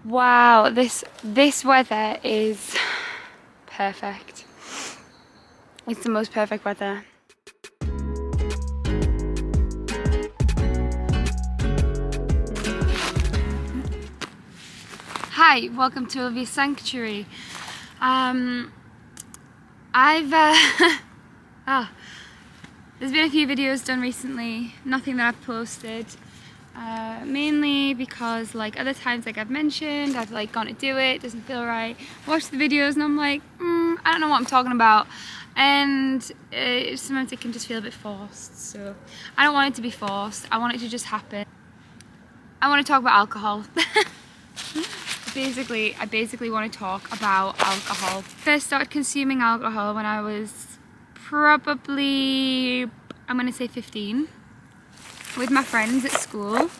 Wow, this weather is perfect. It's the most perfect weather. Hi, welcome to Olivia's Sanctuary. There's been a few videos done recently, nothing that I've posted. Mainly because like other times, like I've mentioned, I've like gone to do it, doesn't feel right. Watch the videos and I'm like, I don't know what I'm talking about. And sometimes it can just feel a bit forced. So I don't want it to be forced. I want it to just happen. I want to talk about alcohol. I basically want to talk about alcohol. First started consuming alcohol when I was probably, I'm going to say 15. With my friends at school.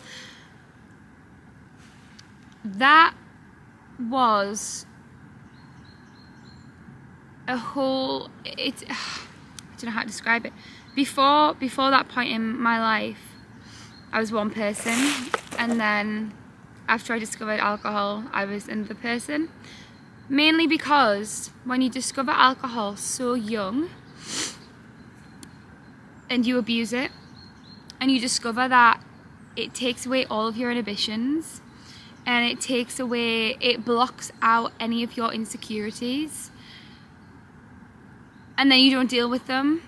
That was a whole, I don't know how to describe it. Before that point in my life, I was one person, and then after I discovered alcohol, I was another person. Mainly because when you discover alcohol so young, and you abuse it, and you discover that it takes away all of your inhibitions, and it blocks out any of your insecurities, and then you don't deal with them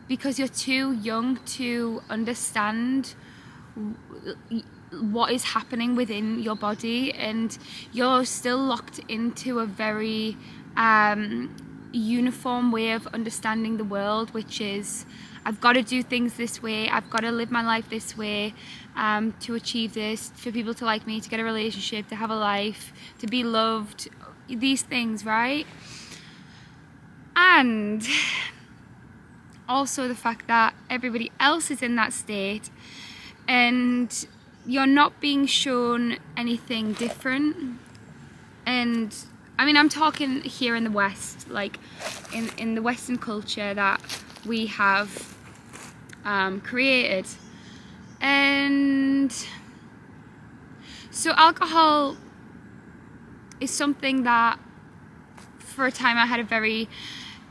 because you're too young to understand what is happening within your body, and you're still locked into a very uniform way of understanding the world, which is I've got to do things this way, I've got to live my life this way to achieve this, for people to like me, to get a relationship, to have a life, to be loved, these things, right? And also the fact that everybody else is in that state and you're not being shown anything different. And I mean, I'm talking here in the West, like in the Western culture that we have created. And so alcohol is something that for a time I had a very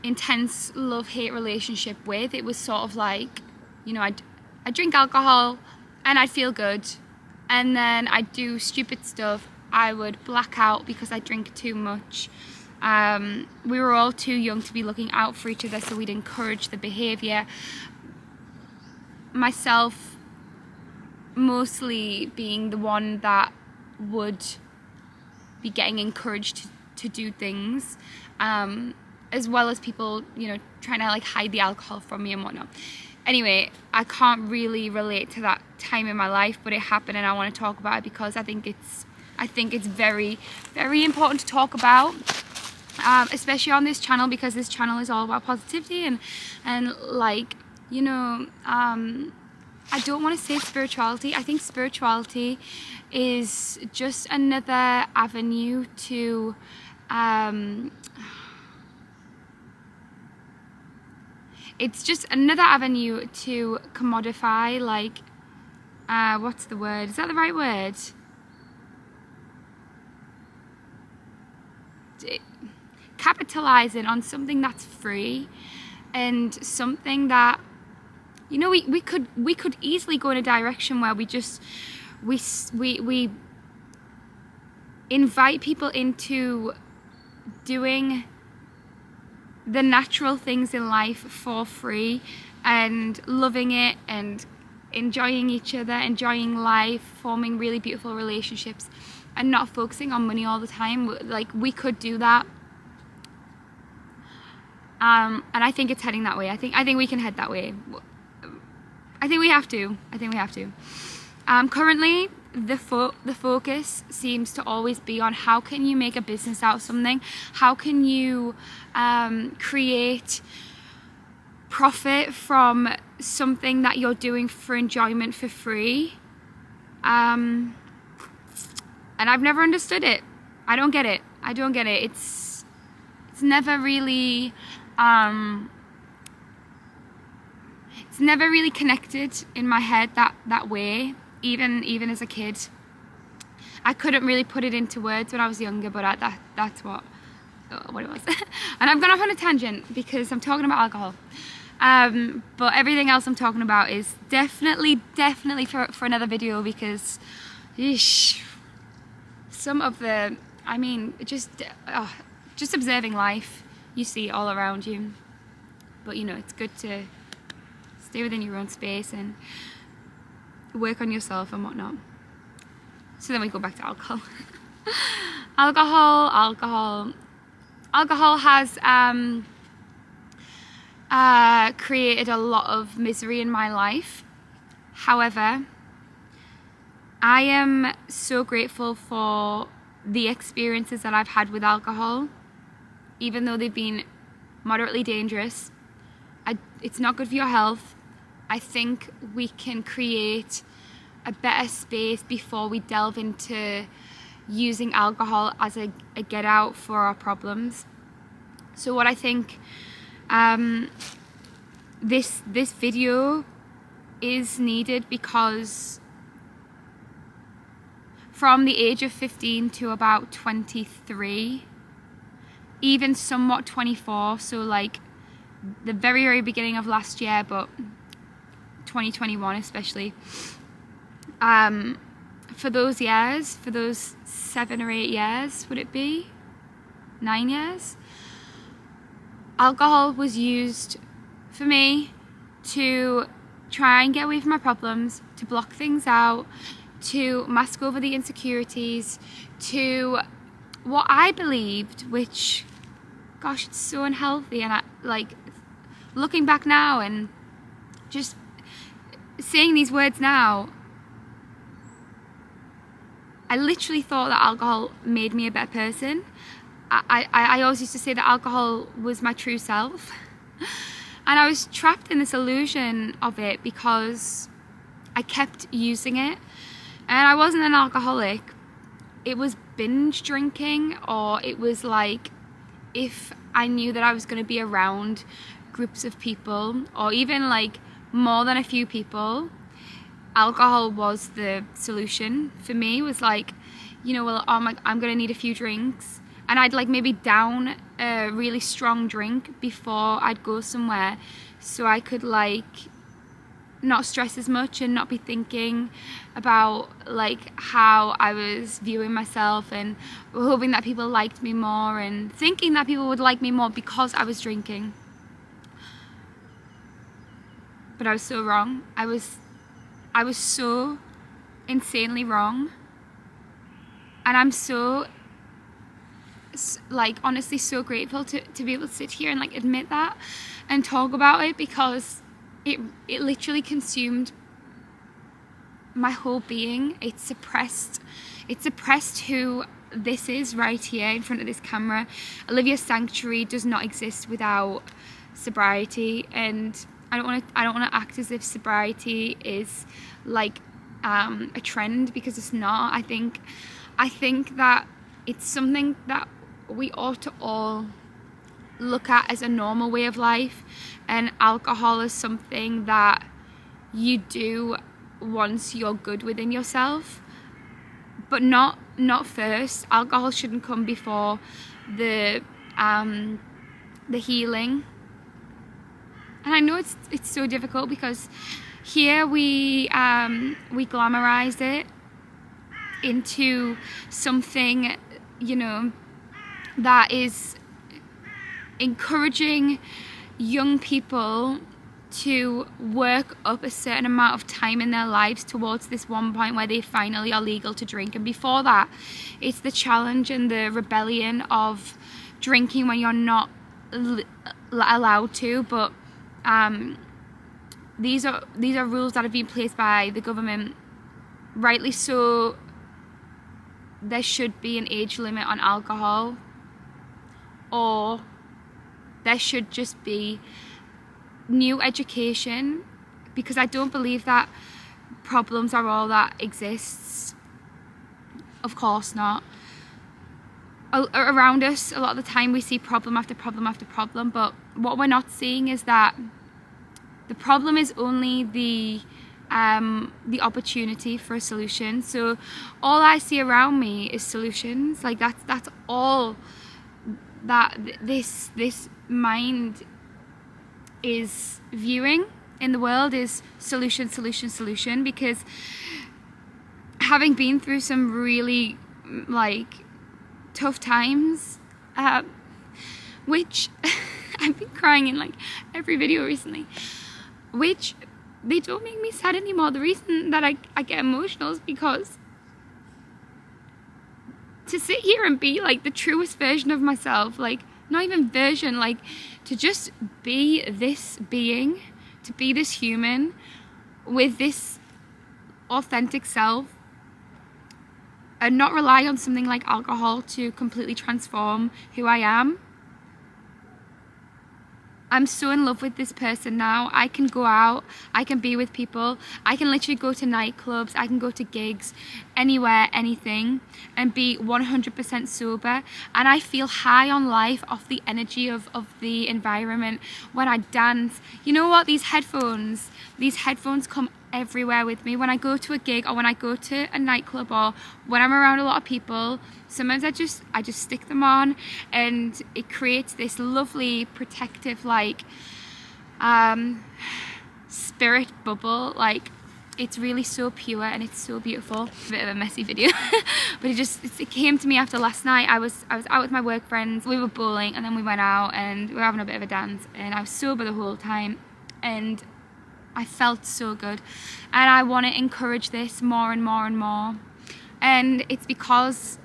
intense love-hate relationship with. It was sort of like, you know, I'd drink alcohol and I'd feel good, and then I'd do stupid stuff. I would black out because I drink too much. We were all too young to be looking out for each other, so we'd encourage the behaviour. Myself mostly being the one that would be getting encouraged to do things, as well as people, you know, trying to like hide the alcohol from me and whatnot. Anyway, I can't really relate to that time in my life, but it happened and I want to talk about it because I think it's very, very important to talk about, especially on this channel, because this channel is all about positivity and like, you know, I don't want to say spirituality. I think spirituality is just another avenue to it's just another avenue to commodify, like, what's the word? Is that the right word? Capitalizing on something that's free and something that, you know, we could easily go in a direction where we invite people into doing the natural things in life for free and loving it and enjoying each other, enjoying life, forming really beautiful relationships and not focusing on money all the time. Like, we could do that. And I think it's heading that way. I think we can head that way. I think we have to. Currently, the focus seems to always be on how can you make a business out of something? How can you create profit from something that you're doing for enjoyment for free? And I've never understood it. I don't get it. It's never really it's never really connected in my head that way, even as a kid. I couldn't really put it into words when I was younger, but that's what it was. And I've gone off on a tangent because I'm talking about alcohol. But everything else I'm talking about is definitely for another video, because eesh, some of the, I mean, just observing life, you see it all around you. But you know, it's good to stay within your own space and work on yourself and whatnot. So then we go back to alcohol. Alcohol has created a lot of misery in my life. However, I am so grateful for the experiences that I've had with alcohol, even though they've been moderately dangerous. It's not good for your health. I think we can create a better space before we delve into using alcohol as a get out for our problems. So what I think this video is needed, because from the age of 15 to about 23, even somewhat 24, so like the very beginning of last year, but 2021 especially, for those years, for those 7 or 8 years, would it be 9 years, alcohol was used for me to try and get away from my problems, to block things out, to mask over the insecurities, to what I believed, which, gosh, it's so unhealthy. And like looking back now and just saying these words now, I literally thought that alcohol made me a better person. I always used to say that alcohol was my true self. And I was trapped in this illusion of it because I kept using it. And I wasn't an alcoholic. It was binge drinking, or it was like if I knew that I was going to be around groups of people, or even like more than a few people, alcohol was the solution for me. It was like, you know, well, I'm going to need a few drinks. And I'd like maybe down a really strong drink before I'd go somewhere, so I could like not stress as much and not be thinking about like how I was viewing myself, and hoping that people liked me more and thinking that people would like me more because I was drinking. But I was so wrong. I was so insanely wrong. And I'm so, like, honestly so grateful to be able to sit here and like admit that and talk about it, because it literally consumed my whole being. It suppressed who this is right here in front of this camera. Olivia's sanctuary does not exist without sobriety, and I don't want to act as if sobriety is like a trend, because it's not. I think that it's something that we ought to all look at as a normal way of life, and alcohol is something that you do once you're good within yourself, but not first. Alcohol shouldn't come before the healing. And I know it's so difficult, because here we glamorize it into something, you know, that is encouraging young people to work up a certain amount of time in their lives towards this one point where they finally are legal to drink. And before that, it's the challenge and the rebellion of drinking when you're not allowed to. But these are rules that have been placed by the government, rightly so. There should be an age limit on alcohol, or there should just be new education, because I don't believe that problems are all that exists. Of course not. Around us, a lot of the time we see problem after problem after problem, but what we're not seeing is that the problem is only the the opportunity for a solution. So all I see around me is solutions. Like that's all that this mind is viewing in the world, is solution, solution, solution. Because having been through some really like tough times, which I've been crying in like every video recently, which they don't make me sad anymore. The reason that I get emotional is because to sit here and be like the truest version of myself, like not even version, like to just be this being, to be this human with this authentic self, and not rely on something like alcohol to completely transform who I am. I'm so in love with this person now. I can go out, I can be with people, I can literally go to nightclubs, I can go to gigs, anywhere, anything, and be 100% sober. And I feel high on life off the energy of the environment when I dance. You know what? These headphones come everywhere with me. When I go to a gig, or when I go to a nightclub, or when I'm around a lot of people, sometimes I just stick them on, and it creates this lovely protective like spirit bubble. Like it's really so pure and it's so beautiful. A bit of a messy video but it came to me after last night. I was out with my work friends, we were bowling, and then we went out and we were having a bit of a dance, and I was sober the whole time, and I felt so good. And I want to encourage this more and more and more. And it's because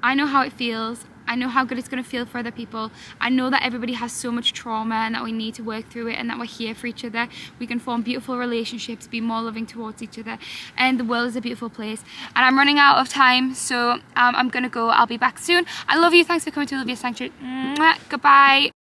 I know how it feels. I know how good it's going to feel for other people. I know that everybody has so much trauma and that we need to work through it, and that we're here for each other. We can form beautiful relationships, be more loving towards each other, and the world is a beautiful place. And I'm running out of time, so I'm going to go. I'll be back soon. I love you. Thanks for coming to Olivia Sanctuary. Goodbye.